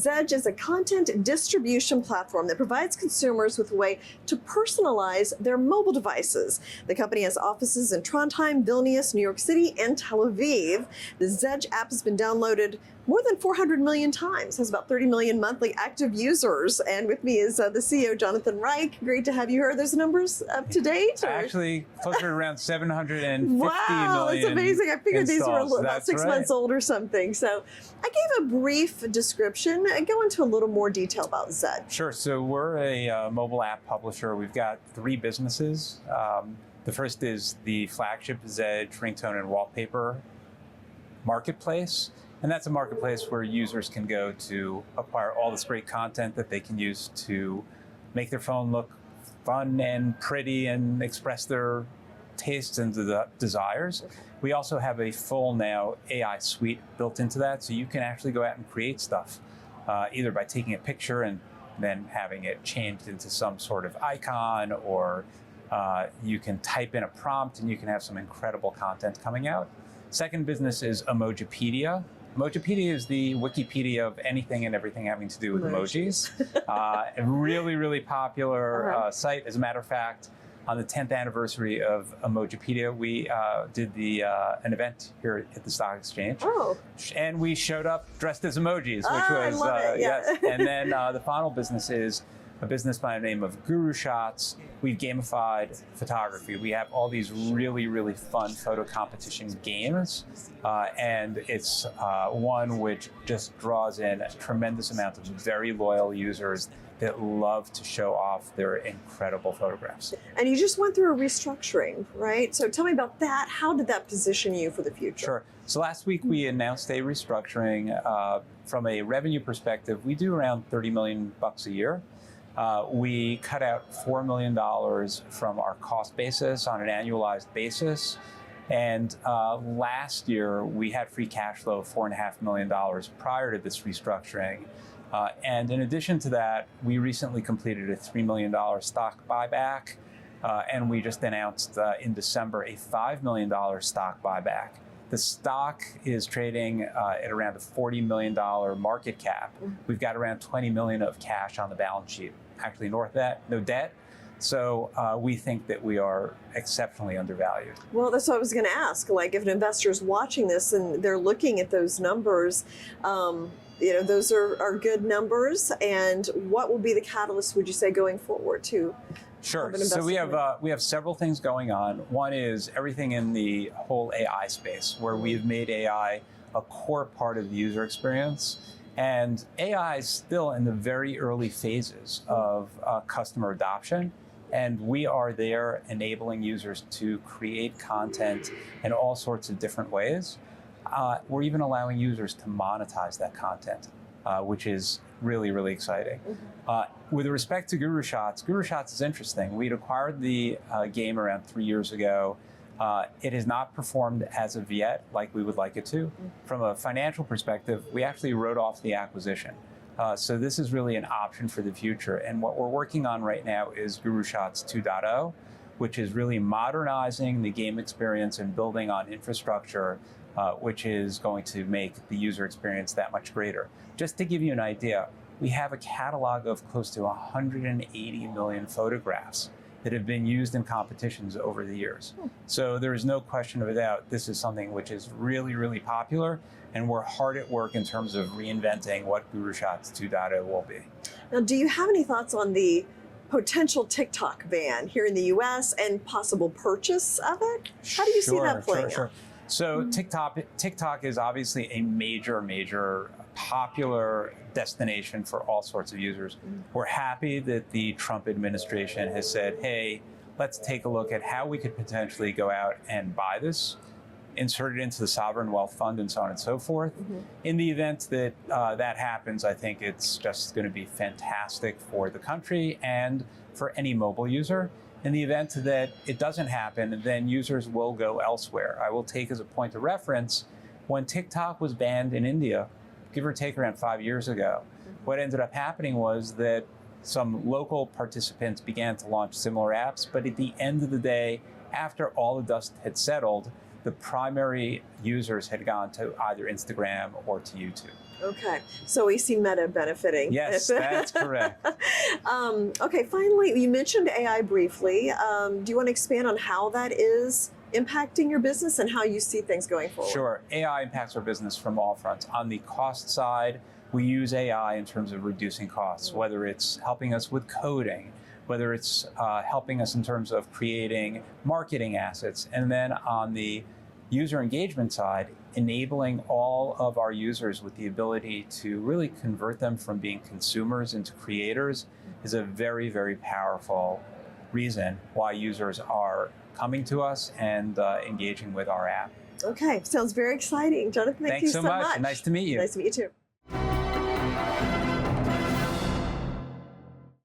Zedge is a content distribution platform that provides consumers with a way to personalize their mobile devices. The company has offices in Trondheim, Vilnius, New York City, and Tel Aviv. The Zedge app has been downloaded more than 400 million times, has about 30 million monthly active users. And with me is the CEO, Jonathan Reich. Great to have you. Heard those numbers up to date? Or? Actually, closer to around 750 million. Wow, that's amazing. I figured these were about that's 6 months old or something. So I gave a brief description. Go into a little more detail about Zedge. Sure. So we're a mobile app publisher. We've got 3 businesses. The first is the flagship Zedge ringtone and wallpaper marketplace. And that's a marketplace where users can go to acquire all this great content that they can use to make their phone look fun and pretty and express their tastes and desires. We also have a full now AI suite built into that, so you can actually go out and create stuff, either by taking a picture and then having it changed into some sort of icon, or you can type in a prompt and you can have some incredible content coming out. Second business is Emojipedia. Emojipedia is the Wikipedia of anything and everything having to do with emojis. A really, really popular site. As a matter of fact, on the 10th anniversary of Emojipedia, we did an event here at the Stock Exchange. Oh. And we showed up dressed as emojis, which was, I love it. Yeah. yes. And then the final business is a business by the name of GuruShots. We've gamified photography. We have all these really, really fun photo competition games. And it's one which just draws in a tremendous amount of very loyal users that love to show off their incredible photographs. And you just went through a restructuring, right? So tell me about that. How did that position you for the future? Sure. So last week we announced a restructuring. From a revenue perspective, we do around $30 million a year. We cut out $4 million from our cost basis on an annualized basis. And last year, we had free cash flow of $4.5 million prior to this restructuring. And in addition to that, we recently completed a $3 million stock buyback. And we just announced in December a $5 million stock buyback. The stock is trading at around a $40 million market cap. We've got around 20 million of cash on the balance sheet. Actually north of that, no debt. So we think that we are exceptionally undervalued. Well, that's what I was going to ask. Like, if an investor is watching this and they're looking at those numbers, those are good numbers. And what will be the catalyst, would you say, going forward to? Sure. So we have several things going on. One is everything in the whole AI space, where we've made AI a core part of the user experience. And AI is still in the very early phases of customer adoption. And we are there enabling users to create content in all sorts of different ways. We're even allowing users to monetize that content, which is really, really exciting. With respect to GuruShots is interesting. We'd acquired the game around 3 years ago. It has not performed as of yet like we would like it to. From a financial perspective, we actually wrote off the acquisition. So this is really an option for the future. And what we're working on right now is GuruShots 2.0, which is really modernizing the game experience and building on infrastructure, which is going to make the user experience that much greater. Just to give you an idea, we have a catalog of close to 180 million photographs that have been used in competitions over the years. So there is no question of a doubt, this is something which is really, really popular, and we're hard at work in terms of reinventing what GuruShots 2.0 will be. Now, do you have any thoughts on the potential TikTok ban here in the US and possible purchase of it? How do you see that playing out? So TikTok is obviously a major popular destination for all sorts of users. We're happy that the Trump administration has said, hey, let's take a look at how we could potentially go out and buy this, insert it into the sovereign wealth fund, and so on and so forth. In the event that that happens, I think it's just going to be fantastic for the country and for any mobile user. In the event that it doesn't happen, then users will go elsewhere. I will take as a point of reference, when TikTok was banned in India, give or take around 5 years ago, what ended up happening was that some local participants began to launch similar apps, but at the end of the day, after all the dust had settled, the primary users had gone to either Instagram or to YouTube. Okay, so we see Meta benefiting. Yes, that's correct. Okay, finally, you mentioned AI briefly. Do you want to expand on how that is impacting your business and how you see things going forward? Sure. AI impacts our business from all fronts. On the cost side, we use AI in terms of reducing costs, whether it's helping us with coding, whether it's helping us in terms of creating marketing assets, and then on the user engagement side, enabling all of our users with the ability to really convert them from being consumers into creators is a very, very powerful reason why users are coming to us and engaging with our app. Okay, sounds very exciting. Jonathan, thank you so much. Nice to meet you. Nice to meet you too.